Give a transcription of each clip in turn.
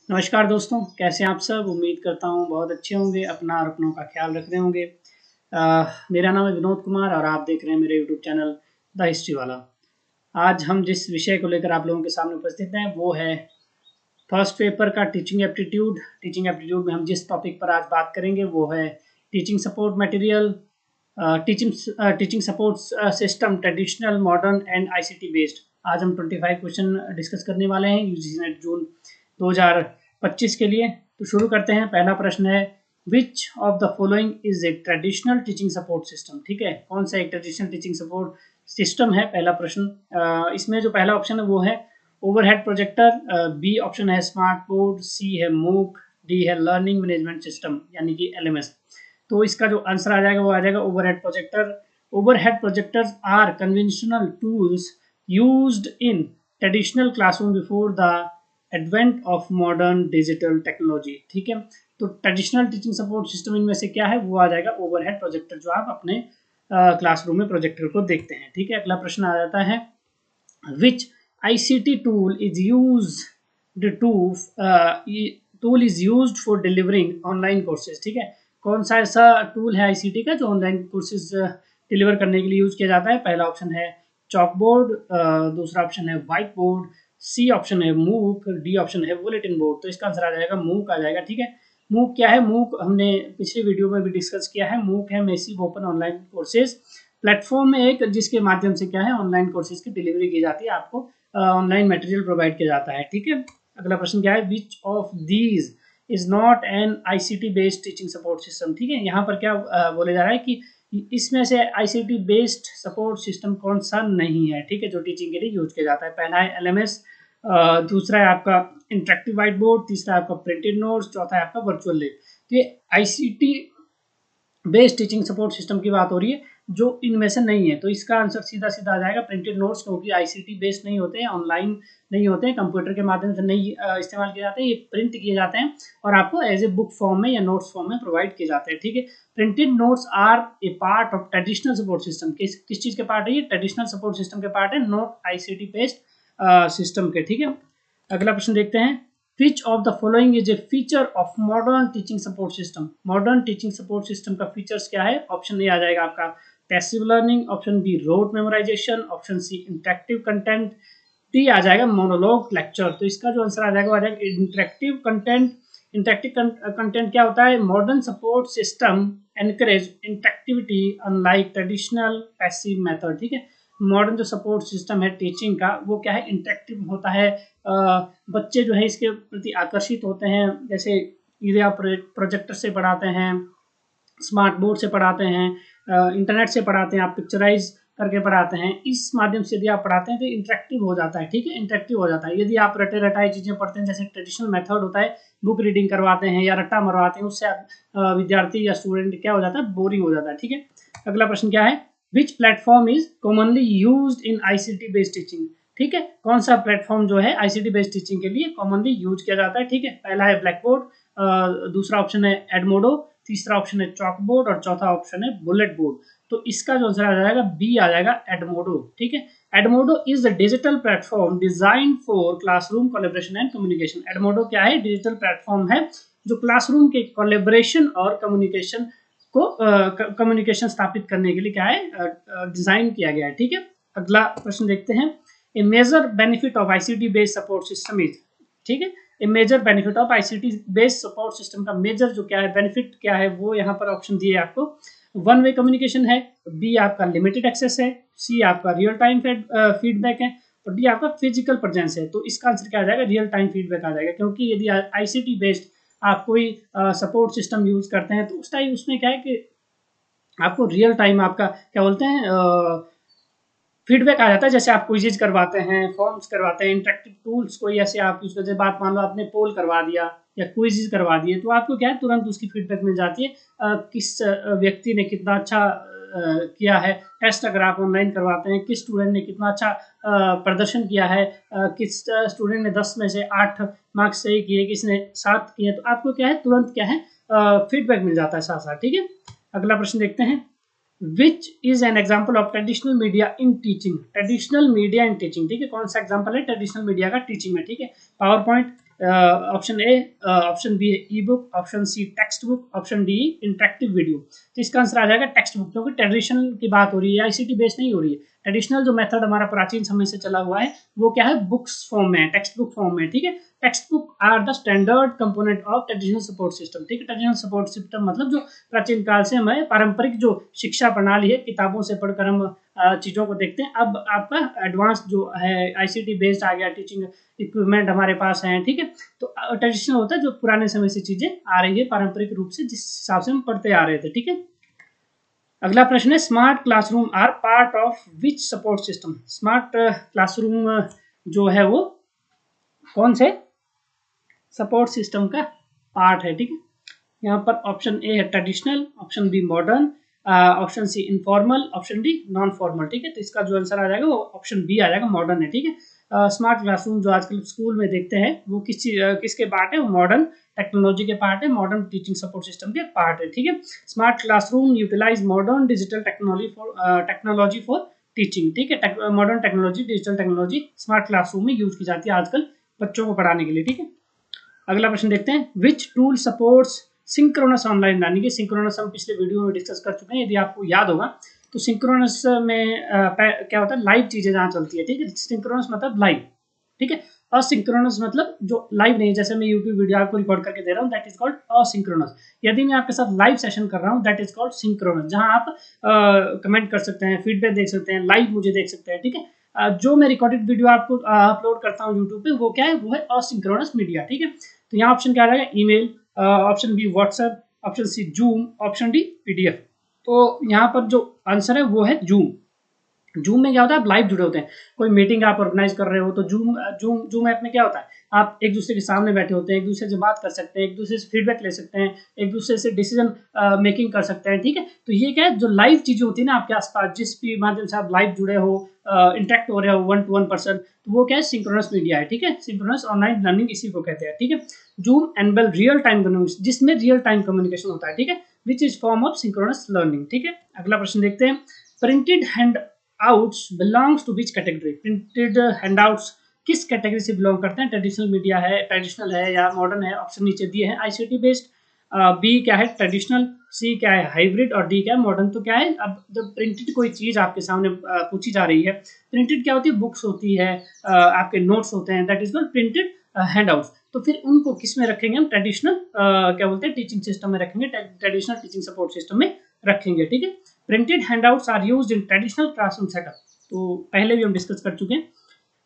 नमस्कार दोस्तों, कैसे हैं आप सब। उम्मीद करता हूँ बहुत अच्छे होंगे, अपना और अपनों का ख्याल रख रहे होंगे। मेरा नाम है विनोद कुमार और आप देख रहे हैं मेरे यूट्यूब चैनल द हिस्ट्री वाला। आज हम जिस विषय को लेकर आप लोगों के सामने उपस्थित हैं वो है फर्स्ट पेपर का टीचिंग एप्टीट्यूड। टीचिंग एप्टीट्यूड में हम जिस टॉपिक पर आज बात करेंगे वो है teaching support material, teaching teaching support system, traditional, modern and ICT based. आज हम 25 क्वेश्चन डिस्कस करने वाले हैं यूजीसी नेट जून 2025 के लिए। तो शुरू करते हैं। पहला प्रश्न है, which of the following is a traditional teaching support system. ठीक है, कौन सा एक ट्रेडिशनल टीचिंग सपोर्ट सिस्टम है, पहला प्रश्न। इसमें जो पहला ऑप्शन है वो है ओवरहेड प्रोजेक्टर, बी ऑप्शन है स्मार्ट बोर्ड, सी है मूक, डी है लर्निंग मैनेजमेंट सिस्टम यानी कि एलएमएस। तो इसका जो आंसर आ जाएगा वो आ जाएगा overhead projector. Overhead projectors are conventional tools used in traditional classroom before the advent of modern digital technology. ठीक है, तो ट्रेडिशनल टीचिंग सपोर्ट सिस्टम इनमें से क्या है, वो आ जाएगा ओवरहेड प्रोजेक्टर, जो आप अपने क्लासरूम में प्रोजेक्टर को देखते हैं। ठीक है, अगला प्रश्न आ जाता है, which ICT tool is used for delivering online courses। ठीक है, कौन सा ऐसा टूल है आईसीटी का जो ऑनलाइन कोर्सेज डिलीवर करने के लिए यूज किया जाता है। पहला ऑप्शन है चॉक बोर्ड, दूसरा ऑप्शन है व्हाइट बोर्ड, सी ऑप्शन है मूक, डी ऑप्शन है बुलेटिन बोर्ड। तो इसका आंसर आ जाएगा मूक आ जाएगा। ठीक है, मूक क्या है, मूक हमने पिछले वीडियो में भी डिस्कस किया है। मूक है massive open online courses platform में एक, जिसके माध्यम से क्या है ऑनलाइन कोर्सेज की डिलीवरी की जाती है, आपको ऑनलाइन मटेरियल प्रोवाइड किया जाता है। ठीक है, अगला प्रश्न क्या है, विच of these is not an ICT based teaching support system. ठीक है, यहाँ पर क्या बोले जा रहा है कि इसमें से आईसीटी बेस्ड सपोर्ट सिस्टम कौन सा नहीं है। ठीक है, जो टीचिंग के लिए यूज किया जाता है। पहला है एलएमएस, दूसरा है आपका इंटरेक्टिव व्हाइट बोर्ड, तीसरा है आपका प्रिंटेड नोट्स, चौथा है आपका वर्चुअल लैब। तो ये ICT based teaching support system की बात हो रही है जो इनमें से नहीं है। तो इसका आंसर सीधा सीधा आ जाएगा प्रिंटेड नोट्स, क्योंकि आईसीटी बेस्ड नहीं होते हैं, ऑनलाइन नहीं होते हैं, कंप्यूटर के माध्यम से नहीं इस्तेमाल किए जाते हैं, ये प्रिंट किए जाते हैं और आपको एज ए बुक फॉर्म में या नोट्स फॉर्म में प्रोवाइड किए जाते हैं। ठीक है, printed notes are a part of traditional support system. किस चीज के पार्ट है ये, ट्रेडिशनल सपोर्ट सिस्टम के पार्ट है, नॉट आईसीटी बेस्ड सिस्टम के। ठीक है, अगला प्रश्न देखते हैं, which of the following is a feature of modern teaching support system। Modern teaching support system का फीचर्स क्या है। ऑप्शन ए आ जाएगा आपका passive learning, option B rote memorisation, option C interactive content, D आ जाएगा मोनोलॉग लेक्चर। तो इसका जो आंसर आ जाएगा इंटरेक्टिव कंटेंट। इंटरेक्टिव कंटेंट क्या होता है, modern support system encourage interactivity unlike traditional passive method. ठीक है, मॉडर्न जो सपोर्ट सिस्टम है टीचिंग का वो क्या है, इंटरेक्टिव होता है। बच्चे जो है इसके प्रति आकर्षित होते हैं, जैसे यदि आप प्रोजेक्टर से पढ़ाते हैं, स्मार्ट बोर्ड से पढ़ाते हैं, इंटरनेट से पढ़ाते हैं, आप पिक्चराइज करके पढ़ाते हैं, इस माध्यम से यदि आप पढ़ाते हैं तो इंटरेक्टिव हो जाता है। ठीक है, इंटरेक्टिव हो जाता है। यदि आप रटे रटाई चीजें पढ़ते हैं, जैसे ट्रेडिशनल मेथड होता है, बुक रीडिंग करवाते हैं या रट्टा मरवाते हैं, उससे विद्यार्थी या स्टूडेंट क्या हो जाता है, बोरिंग हो जाता है। ठीक है, अगला प्रश्न क्या है, which platform is commonly used in ICT based teaching. ठीक है, कौन सा प्लेटफॉर्म जो है आईसीटी बेस्ड टीचिंग के लिए कॉमनली यूज किया जाता है। ठीक है, पहला है ब्लैक बोर्ड, दूसरा ऑप्शन है एडमोडो, तीसरा ऑप्शन है चॉक बोर्ड और चौथा ऑप्शन है बुलेट बोर्ड। तो इसका जो आंसर आ जाएगा बी आ जाएगा एडमोडो। ठीक है, Edmodo is a digital platform design for classroom collaboration and communication. Edmodo क्या है, डिजिटल प्लेटफॉर्म है जो क्लासरूम के कोलैबोरेशन और कम्युनिकेशन को कम्युनिकेशन स्थापित करने के लिए क्या है, डिजाइन किया गया है। ठीक है, अगला प्रश्न देखते हैं, a major benefit of ICT based support system is. ठीक है, a major benefit of ICT based support system का मेजर जो क्या है, बेनिफिट क्या है, वो यहाँ पर ऑप्शन दिए आपको। वन वे कम्युनिकेशन है, बी आपका लिमिटेड एक्सेस है, सी आपका रियल टाइम फीडबैक है और डी आपका फिजिकल प्रेजेंस है। तो इसका आंसर क्या आ जाएगा, रियल टाइम फीडबैक आ जाएगा, क्योंकि यदि आईसीटी बेस्ड आप कोई सपोर्ट सिस्टम यूज करते हैं तो उस टाइम उसमें क्या है कि आपको रियल टाइम आपका क्या बोलते हैं फीडबैक आ जाता है। जैसे आप क्विज़ करवाते हैं, फॉर्म्स करवाते हैं, इंटरेक्टिव टूल्स कोई ऐसे आप यूज करते हैं, बात मान लो आपने पोल करवा दिया या क्विज़ करवा दिए, तो आपको क्या है तुरंत उसकी फीडबैक मिल जाती है, किस व्यक्ति ने कितना अच्छा किया है। टेस्ट अगर आप ऑनलाइन करवाते हैं, किस स्टूडेंट ने कितना अच्छा प्रदर्शन किया है, किस स्टूडेंट ने 10 में से 8 मार्क्स सही किए, किसने 7 किए, तो आपको क्या है तुरंत क्या है फीडबैक मिल जाता है साथ साथ। ठीक है, अगला प्रश्न देखते हैं, which is an example of traditional media in teaching. Traditional media in teaching, ठीक है, कौन सा एग्जाम्पल है ट्रेडिशनल मीडिया का टीचिंग में। ठीक है, PowerPoint, option A, option B है ebook, option C textbook, option D interactive video. तो इसका आंसर आ जाएगा टेक्स्ट बुक, क्योंकि ट्रेडिशनल की बात हो रही है, आईसीटी बेस्ड नहीं हो रही है। ट्रेडिशनल जो मेथड हमारा प्राचीन समय से चला हुआ है वो क्या है, बुक्स फॉर्म में है, टेक्स्ट बुक फॉर्म में, ठीक है। Text book are the standard component of traditional support system, ठीक है। ट्रेडिशनल सपोर्ट सिस्टम मतलब जो प्राचीन काल से हमें पारंपरिक जो शिक्षा प्रणाली है, किताबों से पढ़कर हम चीज़ों को देखते हैं। अब आपका एडवांस जो है आईसीटी बेस्ड आ गया, टीचिंग इक्विपमेंट हमारे पास हैं, ठीक है। तो ट्रेडिशनल होता है जो पुराने समय से चीज़ें आ रही है पारंपरिक रूप से, जिस हिसाब से हम पढ़ते आ रहे थे, ठीक है। अगला प्रश्न है, smart classroom are part of which support system. Smart classroom जो है वो कौन से सपोर्ट सिस्टम का पार्ट है, ठीक है। यहाँ पर ऑप्शन ए है traditional, option B modern, option C informal, option D non formal, ठीक है। तो इसका जो आंसर आ जाएगा वो ऑप्शन बी आ जाएगा, मॉडर्न है, ठीक है। स्मार्ट क्लासरूम जो आजकल स्कूल में देखते हैं वो किसके पार्ट है, वो मॉडर्न टेक्नोलॉजी के पार्ट है, मॉडर्न टीचिंग सपोर्ट सिस्टम के पार्ट है, ठीक है। Smart classroom utilize modern digital technology for teaching, ठीक है। Modern technology, digital technology smart classroom में यूज की जाती है आजकल बच्चों को पढ़ाने के लिए, ठीक है। अगला प्रश्न देखते हैं, which tool supports synchronous online learning. ये सिंक्रोनस हम पिछले वीडियो में डिस्कस कर चुके हैं, यदि आपको याद होगा तो सिंक्रोनस में क्या होता है, लाइव चीजें जहाँ चलती है, ठीक है। सिंक्रोनस मतलब लाइव, ठीक है। असिंक्रोनस मतलब जो लाइव नहीं, जैसे मैं यूट्यूब वीडियो आपको रिकॉर्ड करके दे रहा हूँ, दैट इज कॉल्ड असिंक्रोनस। यदि मैं आपके साथ लाइव सेशन कर रहा हूँ, दैट इज कॉल्ड सिंक्रोनस, जहाँ आप कमेंट कर सकते हैं, फीडबैक देख सकते हैं, लाइव मुझे देख सकते हैं, ठीक है। जो मैं रिकॉर्डेड वीडियो आपको अपलोड करता हूँ यूट्यूब पे, वो क्या है, वो है असिंक्रोनस मीडिया, ठीक है। तो यहाँ ऑप्शन क्या आ जाएगा, email, option B WhatsApp, option C Zoom, option D PDF. तो यहाँ पर जो आंसर है वो है जूम। जूम में क्या होता है, आप लाइव जुड़े होते हैं, कोई मीटिंग आप ऑर्गेनाइज कर रहे हो तो जूम जूम जूम ऐप में क्या होता है, आप एक दूसरे के सामने बैठे होते हैं, एक दूसरे से बात कर सकते हैं, एक दूसरे से फीडबैक ले सकते हैं, एक दूसरे से डिसीजन मेकिंग कर सकते हैं, ठीक है। तो ये क्या है, जो लाइव चीजें होती है ना आपके आसपास, जिस भी माध्यम से आप लाइव जुड़े हो, इंटरेक्ट हो रहे हो 1 to 1 पर्सन, तो वो क्या है, सिंक्रोनस मीडिया है, ठीक है। सिंक्रोनस ऑनलाइन लर्निंग इसी को कहते हैं, ठीक है। Zoom enable real time communication, जिसमें रियल टाइम कम्युनिकेशन होता है, ठीक है, which is form of synchronous learning, ठीक है। अगला प्रश्न देखते हैं, printed handouts belongs to which category. Printed handouts किस कैटेगरी से बिलोंग करते हैं, ट्रेडिशनल मीडिया है, ट्रेडिशनल है या मॉडर्न है। ऑप्शन नीचे दिए हैं, आईसीटी बेस्ड, बी क्या है ट्रेडिशनल, सी क्या है हाइब्रिड, और डी क्या है मॉडर्न। तो क्या है, अब जब प्रिंटेड कोई चीज आपके सामने पूछी जा रही है, प्रिंटेड क्या होती है, बुक्स होती है, आपके नोट्स होते हैं, that is called printed handouts. तो फिर उनको किस में रखेंगे हम, ट्रेडिशनल क्या बोलते हैं, टीचिंग सिस्टम में रखेंगे, ट्रेडिशनल टीचिंग सपोर्ट सिस्टम में रखेंगे, ठीक है। Printed handouts are used in traditional classroom setup, तो पहले भी हम डिस्कस कर चुके हैं।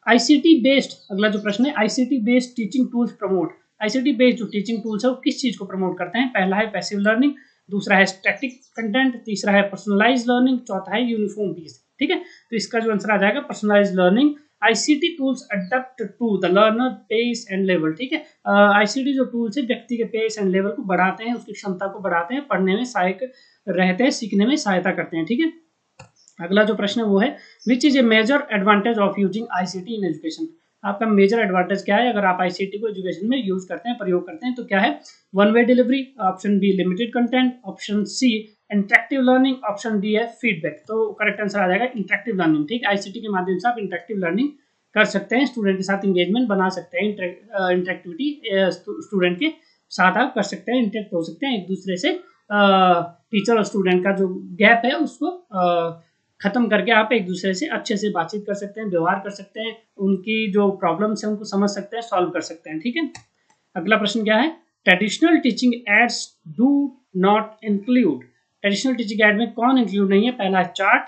आईसीटी बेस्ड, अगला जो प्रश्न है, ICT based teaching tools promote. ICT based जो टीचिंग टूल्स है वो किस चीज को प्रमोट करते हैं, पहला है पैसिव लर्निंग, दूसरा है स्टैटिक कंटेंट, तीसरा है पर्सनलाइज लर्निंग, चौथा है यूनिफॉर्म पीस, ठीक है। तो इसका जो आंसर आ जाएगा personalize learning. ICT tools adept to the learner pace and level, ठीक है। आईसीटी जो टूल्स है व्यक्ति के पेस एंड लेवल को बढ़ाते हैं, उसकी क्षमता को बढ़ाते हैं, पढ़ने में सहायक रहते हैं, सीखने में सहायता करते हैं, ठीक है। अगला जो प्रश्न है वो है, which is a major advantage of using ICT in education. आपका मेजर एडवांटेज क्या है अगर आप आईसीटी को एजुकेशन में यूज करते हैं, प्रयोग करते हैं, तो क्या है, one way delivery, option B limited content, option C interactive learning, option D है फीडबैक। तो करेक्ट आंसर आ जाएगा इंटरेक्टिव लर्निंग, ठीक। आईसीटी के माध्यम से आप इंटरेक्टिव लर्निंग कर सकते हैं, स्टूडेंट के साथ इंगेजमेंट बना सकते हैं, इंटरेक्टिविटी स्टूडेंट के साथ आप कर सकते हैं, इंटरेक्ट हो सकते हैं एक दूसरे से, टीचर और स्टूडेंट का जो गैप है उसको खत्म करके आप एक दूसरे से अच्छे से बातचीत कर सकते हैं, व्यवहार कर सकते हैं, उनकी जो प्रॉब्लम्स है उनको समझ सकते हैं, सॉल्व कर सकते हैं, ठीक है। अगला प्रश्न क्या है, traditional teaching ads do not include. Traditional teaching add में कौन इंक्लूड नहीं है, पहला है चार्ट,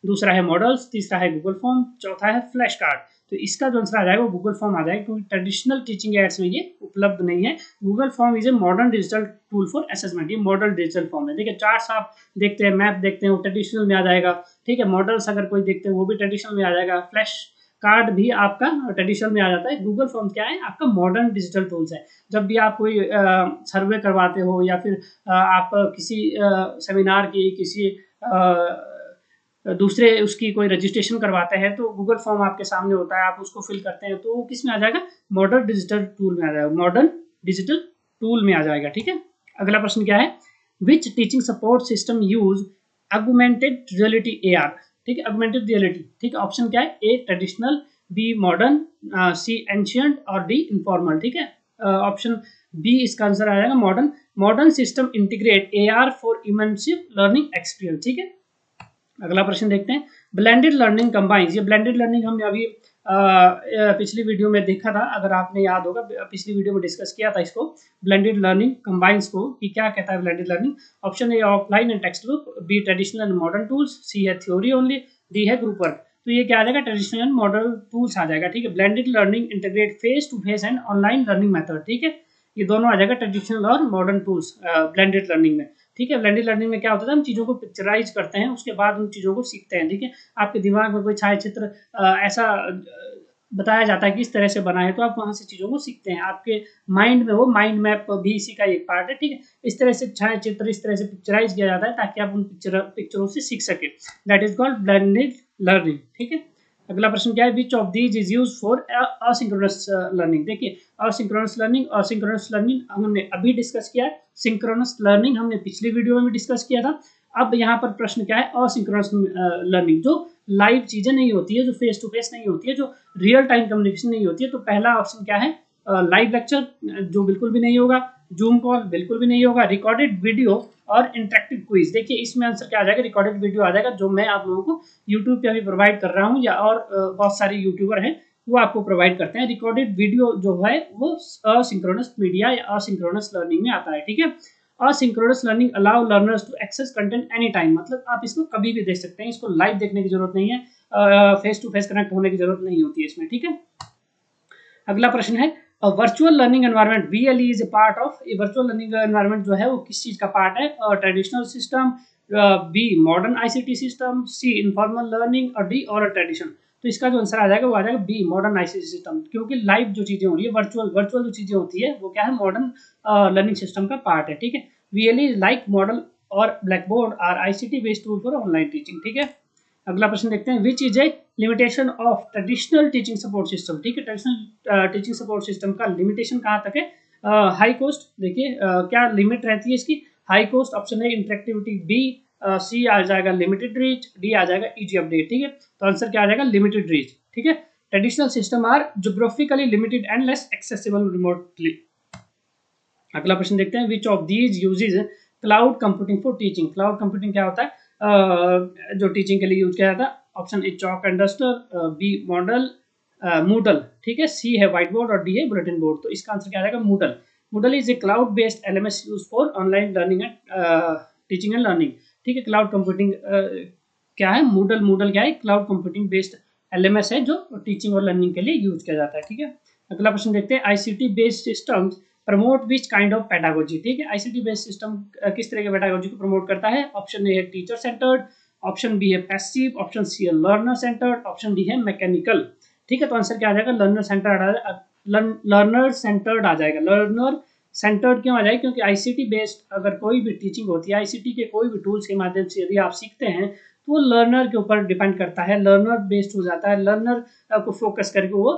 दूसरा है मॉडल्स, तीसरा है गूगल फॉर्म, चौथा है फ्लैश कार्ड। तो इसका जो आंसर आ जाएगा वो गूगल फॉर्म आ जाएगा, क्योंकि ट्रेडिशनल टीचिंग एड्स में ये उपलब्ध नहीं है। Google form is a modern digital tool for assessment, ये मॉडल डिजिटल फॉर्म है। देखिए चार्ट्स आप देखते हैं, मैप देखते हैं, वो ट्रेडिशनल में आ जाएगा, ठीक है। मॉडल्स अगर कोई देखते हैं वो भी ट्रेडिशनल में आ जाएगा, फ्लैश कार्ड भी आपका ट्रेडिशनल में आ जाता है। गूगल फॉर्म क्या है, आपका मॉडर्न डिजिटल टूल्स है। जब भी आप कोई सर्वे करवाते हो या फिर आप किसी सेमिनार की, किसी दूसरे उसकी कोई रजिस्ट्रेशन करवाते हैं, तो गूगल फॉर्म आपके सामने होता है, आप उसको फिल करते हैं, तो वो किस में आ जाएगा, मॉडर्न डिजिटल टूल में आ जाएगा, मॉडर्न डिजिटल टूल में आ जाएगा, ठीक है। अगला प्रश्न क्या है, which teaching support system use augmented reality AR, ठीक है, ऑगमेंटेड रियलिटी, ठीक है। ऑप्शन क्या है, A traditional, B modern, C ancient और डी इनफॉर्मल। ठीक है, ऑप्शन बी इसका आंसर आ जाएगा modern. Modern system integrate AR for immersive learning experience. ठीक है, अगला प्रश्न देखते हैं। ब्लेंडेड लर्निंग कंबाइंस, ये ब्लेंडेड लर्निंग हमने अभी पिछली वीडियो में देखा था, अगर आपने याद होगा पिछली वीडियो में डिस्कस किया था इसको, ब्लेंडेड लर्निंग कंबाइंस को, कि क्या कहता है blended learning. Option A offline and textbook, B traditional and modern tools, C है थ्योरी ओनली, डी है ग्रुप वर्क। तो ये क्या आ जाएगा, ट्रेडिशनल एंड मॉडर्न टूल्स आ जाएगा। ठीक है, blended learning integrate face to face and online learning method. ठीक है, ये दोनों आ जाएगा ट्रेडिशनल और मॉडर्न टूल्स ब्लेंडेड लर्निंग में। ठीक है, ब्लेंडेड लर्निंग में क्या होता है, हम चीज़ों को पिक्चराइज करते हैं, उसके बाद उन चीज़ों को सीखते हैं। ठीक है, आपके दिमाग में कोई छाया चित्र ऐसा बताया जाता है कि इस तरह से बनाए, तो आप वहाँ से चीज़ों को सीखते हैं। आपके माइंड में वो माइंड मैप भी इसी का एक पार्ट है। ठीक है, इस तरह से छाया चित्र इस तरह से पिक्चराइज किया जाता है ताकि आप उन पिक्चरों से सीख सके। That is called blended learning. ठीक है, अगला प्रश्न क्या है, विच of these is use for asynchronous learning. देखिए, असिंक्रोनस लर्निंग, असिंक्रोनस लर्निंग हमने अभी डिस्कस किया है, सिंक्रोनस लर्निंग हमने पिछली वीडियो में भी डिस्कस किया था। अब यहाँ पर प्रश्न क्या है, असिंक्रोनस लर्निंग, जो लाइव चीजें नहीं होती है, जो फेस टू फेस नहीं होती है, जो रियल टाइम कम्युनिकेशन नहीं होती है। तो पहला ऑप्शन क्या है, लाइव लेक्चर, जो बिल्कुल भी नहीं होगा, जूम कॉल बिल्कुल भी नहीं होगा, रिकॉर्डेड वीडियो और इंटरेक्टिव क्विज। देखिए, इसमें आंसर क्या आ जाएगा, रिकॉर्डेड वीडियो आ जाएगा, जो मैं आप लोगों को यूट्यूब पे अभी प्रोवाइड कर रहा हूँ, या और बहुत सारे यूट्यूबर हैं वो आपको प्रोवाइड करते हैं। रिकॉर्डेड वीडियो जो है वो असिंक्रोनस मीडिया या असिंक्रोनस लर्निंग में आता है। ठीक है, asynchronous learning allow learners to access content any time, मतलब आप इसको कभी भी देख सकते हैं, इसको लाइव देखने की जरूरत नहीं है, फेस टू फेस कनेक्ट होने की जरूरत नहीं होती है इसमें। ठीक है, अगला प्रश्न है, virtual learning environment VLE is a part of, virtual learning environment जो है वो किस चीज का पार्ट है, traditional system, B modern ICT system, C informal learning और डी ओरल ट्रेडिशन। तो इसका जो आंसर आ जाएगा वो आ जाएगा बी मॉडर्न ICT सिस्टम, क्योंकि लाइव जो चीजें हो रही है, वर्चुअल वर्चुअल जो चीजें होती है वो क्या है, मॉडर्न लर्निंग सिस्टम का पार्ट है। ठीक है, VLE लाइक मॉडल और Blackboard are ICT based tool for online teaching. ठीक है, अगला प्रश्न देखते हैं, which is a limitation of traditional teaching support system. ठीक है, ट्रेडिशनल टीचिंग सपोर्ट सिस्टम का लिमिटेशन कहाँ तक है, हाई कॉस्ट। देखिए क्या लिमिट रहती है इसकी, हाई कॉस्ट, ऑप्शन है इंटरेक्टिविटी, बी सी आ जाएगा लिमिटेड रीच, डी आ जाएगा इजी अपडेट। ठीक है, तो आंसर क्या आ जाएगा, लिमिटेड रीच। ठीक है, traditional system are geographically limited and less accessible remotely. अगला प्रश्न देखते हैं, which of these uses cloud computing for teaching. Cloud computing क्या होता है, जो टीचिंग के लिए यूज किया जाता है। Option A chalk and duster, B model Moodle, ठीक है, सी है व्हाइट बोर्ड और डी है बुलेटिन बोर्ड। तो इसका आंसर क्या आएगा, Moodle. Moodle is a cloud based LMS use for online learning and teaching and learning. ठीक है, क्लाउड कंप्यूटिंग क्या है, मूडल। मूडल क्या है, क्लाउड कंप्यूटिंग बेस्ड LMS है जो टीचिंग और लर्निंग के लिए यूज किया जाता है। ठीक है, अगला प्रश्न देखते हैं, ICT based systems promote which kind of pedagogy. ठीक है, ICT बेस्ड सिस्टम किस तरह के पेडागोजी को प्रमोट करता है। ऑप्शन ए है टीचर सेंटर्ड, ऑप्शन बी है पैसिव, ऑप्शन सी है लर्नर सेंटर्ड, ऑप्शन डी है मैकेनिकल। ठीक है, तो आंसर क्या आ जाएगा, लर्नर सेंटर्ड। लर्नर सेंटर्ड आ जाएगा। लर्नर सेंटर्ड क्यों आ जाएगा, क्योंकि ICT बेस्ड अगर कोई भी टीचिंग होती है, ICT के कोई भी टूल्स के माध्यम से यदि आप सीखते हैं तो वो लर्नर के ऊपर डिपेंड करता है, लर्नर बेस्ड हो जाता है। लर्नर को फोकस करके वो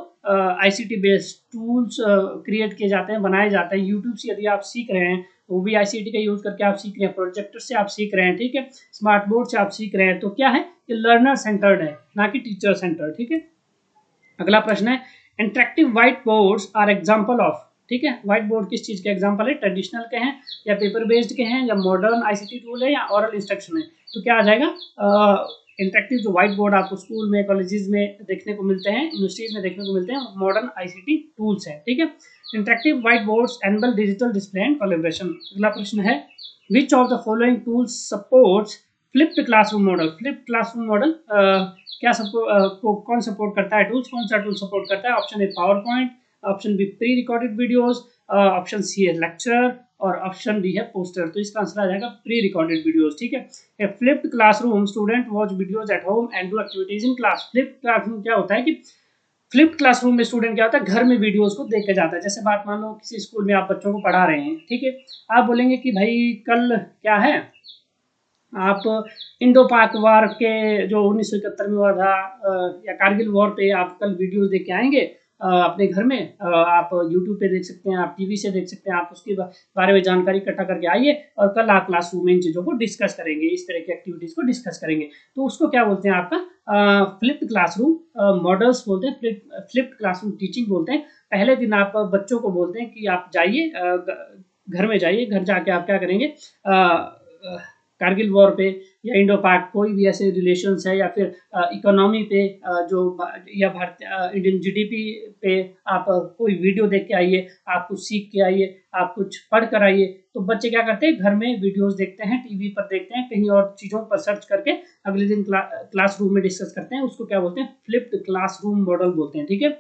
ICT बेस्ड टूल्स क्रिएट किए जाते हैं, बनाए जाते हैं। यूट्यूब से यदि आप सीख रहे हैं वो भी ICT का यूज करके आप सीख रहे हैं, प्रोजेक्टर से आप सीख रहे हैं, ठीक है, स्मार्ट बोर्ड से आप सीख रहे हैं, तो क्या है, ये लर्नर सेंटर्ड है, ना कि टीचर सेंटर्ड। ठीक है, अगला प्रश्न है, interactive whiteboards are example of. ठीक है, व्हाइट बोर्ड किस चीज के एग्जांपल है, ट्रेडिशनल के हैं या पेपर बेस्ड के हैं या मॉडर्न ICT टूल है या ओरल इंस्ट्रक्शन है। तो क्या आ जाएगा, इंटरेक्टिव जो व्हाइट बोर्ड आपको स्कूल में, कॉलेजेस में देखने को मिलते हैं, यूनिवर्सिटीज में देखने को मिलते हैं, मॉडर्न ICT टूल्स है। ठीक है, interactive white boards enable digital display and collaboration. अगला प्रश्न है, which of the following tools supports flipped classroom model. Flipped classroom model क्या कौन सपोर्ट करता है, टूल्स कौन सा टूल सपोर्ट करता है। Option A PowerPoint, option B pre recorded videos, option C है लेक्चर और ऑप्शन डी है पोस्टर। तो इसका आंसर आ जाएगा प्री रिकॉर्डेड वीडियोस। ठीक है, flipped classroom student watch videos at home and do activities in class. Flipped classroom क्या होता है कि फ्लिप्ड क्लासरूम में स्टूडेंट क्या होता है, घर में वीडियोस को देख के जाता है। जैसे बात मान लो किसी स्कूल में आप बच्चों को पढ़ा रहे हैं, ठीक है, आप बोलेंगे कि भाई कल क्या है, आप इंडो पाक वार के जो 1971 में हुआ था या कारगिल वॉर पे आप कल वीडियोस देख के आएंगे, अपने घर में आप यूट्यूब पे देख सकते हैं, आप टीवी से देख सकते हैं, आप उसके बारे में जानकारी इकट्ठा करके आइए और कल आप क्लासरूम में इन चीज़ों को डिस्कस करेंगे, इस तरह की एक्टिविटीज़ को डिस्कस करेंगे। तो उसको क्या बोलते हैं आपका फ्लिप्ड क्लासरूम मॉडल्स बोलते हैं, फ्लिप्ड क्लासरूम टीचिंग बोलते हैं। पहले दिन आप बच्चों को बोलते हैं कि आप जाइए, घर में जाइए, घर जाके आप क्या करेंगे, कारगिल वॉर पे या इंडो पाक कोई भी ऐसे रिलेशंस है या फिर इकोनॉमी पे जो या भारत इंडियन जीडीपी पे आप कोई वीडियो देख के आइए, आप कुछ सीख के आइए, आप कुछ पढ़ कर आइए। तो बच्चे क्या करते हैं, घर में वीडियोस देखते हैं, टीवी पर देखते हैं, कहीं और चीज़ों पर सर्च करके अगले दिन क्लासरूम में डिस्कस करते हैं। उसको क्या बोलते हैं, फ्लिप्ड क्लासरूम मॉडल बोलते हैं। ठीक है,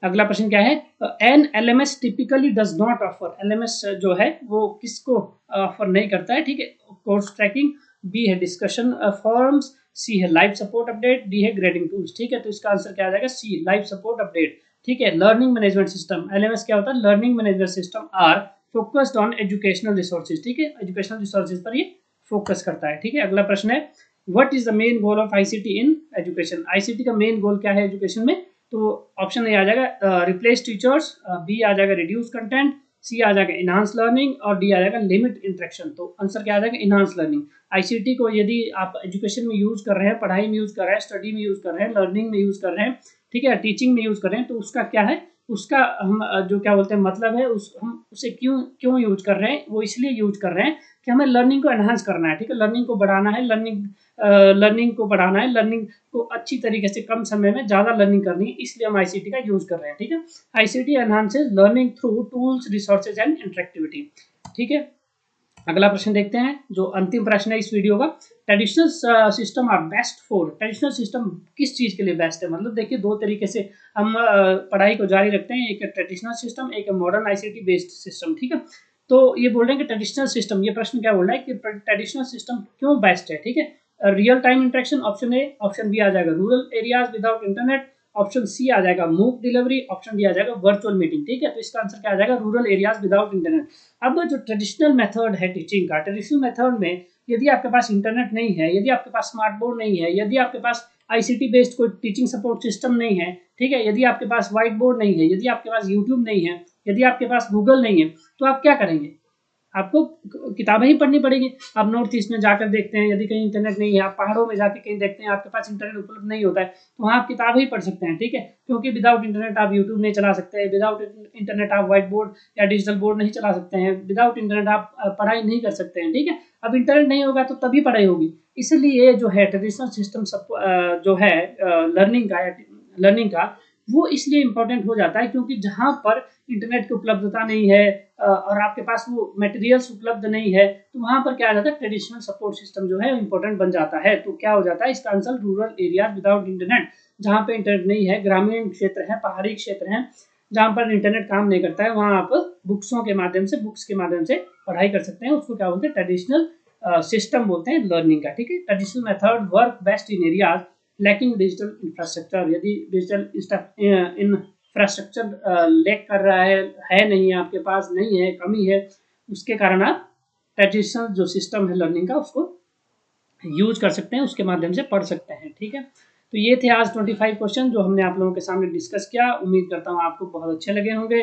अगला प्रश्न क्या है, an LMS typically does not offer, LMS जो है वो किसको ऑफर नहीं करता है। ठीक है, कोर्स ट्रैकिंग, बी है डिस्कशन फॉरम्स, सी है लाइव सपोर्ट अपडेट, डी है ग्रेडिंग टूल्स। ठीक है, तो इसका आंसर क्या आ जाएगा, सी लाइव सपोर्ट अपडेट। ठीक है, लर्निंग मैनेजमेंट सिस्टम, एलएमएस क्या होता है, learning management system are focused on educational resources. ठीक है, एजुकेशनल रिसोर्सेज पर ये फोकस करता है। ठीक है, अगला प्रश्न है, what is the main goal of ICT in education, ICT का मेन गोल क्या है एजुकेशन में। तो ऑप्शन ए आ जाएगा रिप्लेस टीचर्स, बी आ जाएगा रिड्यूस कंटेंट, सी आ जाएगा इनहांस लर्निंग और डी आ जाएगा लिमिट इंटरेक्शन। तो आंसर क्या आ जाएगा, इनहांस लर्निंग। आईसीटी को यदि आप एजुकेशन में यूज कर रहे हैं, पढ़ाई में यूज कर रहे हैं, स्टडी में यूज कर रहे हैं, लर्निंग में यूज कर रहे हैं, ठीक है, टीचिंग में यूज कर रहे हैं, तो उसका क्या है, उसका हम जो क्या बोलते हैं मतलब है, उस हम उसे क्यों क्यों यूज कर रहे हैं, वो इसलिए यूज कर रहे हैं कि हमें लर्निंग को एनहांस करना है। ठीक है, लर्निंग को बढ़ाना है, लर्निंग को बढ़ाना है, लर्निंग को अच्छी तरीके से कम समय में ज़्यादा लर्निंग करनी है, इसलिए हम आईसीटी का यूज कर रहे हैं। ठीक है, ICT enhances learning through tools, resources and interactivity. ठीक है, अगला प्रश्न देखते हैं, जो अंतिम प्रश्न है इस वीडियो का, traditional system are best for, traditional system किस चीज़ के लिए बेस्ट है। मतलब देखिए, दो तरीके से हम पढ़ाई को जारी रखते हैं, एक है ट्रेडिशनल सिस्टम, एक है मॉडर्न आईसीटी बेस्ड सिस्टम। ठीक है, तो ये बोल रहे हैं कि ट्रेडिशनल सिस्टम, ये प्रश्न क्या बोल रहा है कि ट्रेडिशनल सिस्टम क्यों बेस्ट है। ठीक है, real time interaction option A, option B आ जाएगा rural areas without internet, option C आ जाएगा मूक डिलीवरी, ऑप्शन डी आ जाएगा वर्चुअल मीटिंग। ठीक है, तो इसका आंसर क्या आ जाएगा, रूरल एरियाज विदाउट इंटरनेट। अब जो ट्रेडिशनल मेथड है टीचिंग का, ट्रेडिशनल मेथड में यदि आपके पास इंटरनेट नहीं है, यदि आपके पास स्मार्ट बोर्ड नहीं है, यदि आपके पास आईसीटी बेस्ड कोई टीचिंग सपोर्ट सिस्टम नहीं है, ठीक है, यदि आपके पास व्हाइट बोर्ड नहीं है, यदि आपके पास यूट्यूब नहीं है, यदि आपके पास गूगल नहीं है, तो आप क्या करेंगे, आपको किताबें ही पढ़नी पड़ेगी। आप नॉर्थ ईस्ट में जाकर देखते हैं, यदि कहीं इंटरनेट नहीं है, आप पहाड़ों में जाकर कहीं देखते हैं आपके पास इंटरनेट उपलब्ध नहीं होता है, तो वहाँ आप किताबें ही पढ़ सकते हैं। ठीक है, क्योंकि विदाउट इंटरनेट आप यूट्यूब नहीं चला सकते हैं, विदाउट इंटरनेट आप व्हाइट बोर्ड या डिजिटल बोर्ड नहीं चला सकते हैं, विदाउट इंटरनेट आप पढ़ाई नहीं कर सकते हैं। ठीक है, अब इंटरनेट नहीं होगा तो तभी पढ़ाई होगी। इसलिए जो है ट्रेडिशनल सिस्टम जो है लर्निंग का वो इसलिए इम्पोर्टेंट हो जाता है क्योंकि जहाँ पर इंटरनेट की उपलब्धता नहीं है और आपके पास वो मटेरियल्स उपलब्ध नहीं है, तो वहाँ पर क्या आ जाता है, ट्रेडिशनल सपोर्ट सिस्टम जो है इम्पोर्टेंट बन जाता है। तो क्या हो जाता है, इसका answer rural area without internet, जहाँ पे इंटरनेट नहीं है, ग्रामीण क्षेत्र है, पहाड़ी क्षेत्र है, जहाँ पर इंटरनेट काम नहीं करता है, वहाँ आप बुक्स के माध्यम से पढ़ाई कर सकते हैं। उसको क्या बोलते हैं, ट्रेडिशनल सिस्टम बोलते हैं लर्निंग का। ठीक है, traditional method work best in areas lacking digital infrastructure, यदि डिजिटल इंफ्रास्ट्रक्चर लैक कर रहा है नहीं है, आपके पास नहीं है, कमी है, उसके कारण आप ट्रेडिशनल जो सिस्टम है लर्निंग का उसको यूज कर सकते हैं, उसके माध्यम से पढ़ सकते हैं। ठीक है, तो ये थे आज 25 क्वेश्चन जो हमने आप लोगों के सामने डिस्कस किया। उम्मीद करता हूँ आपको बहुत अच्छे लगे होंगे।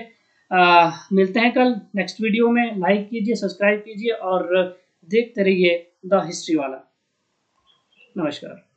मिलते हैं कल नेक्स्ट वीडियो में। लाइक कीजिए, सब्सक्राइब कीजिए और देखते रहिए द हिस्ट्री वाला। नमस्कार।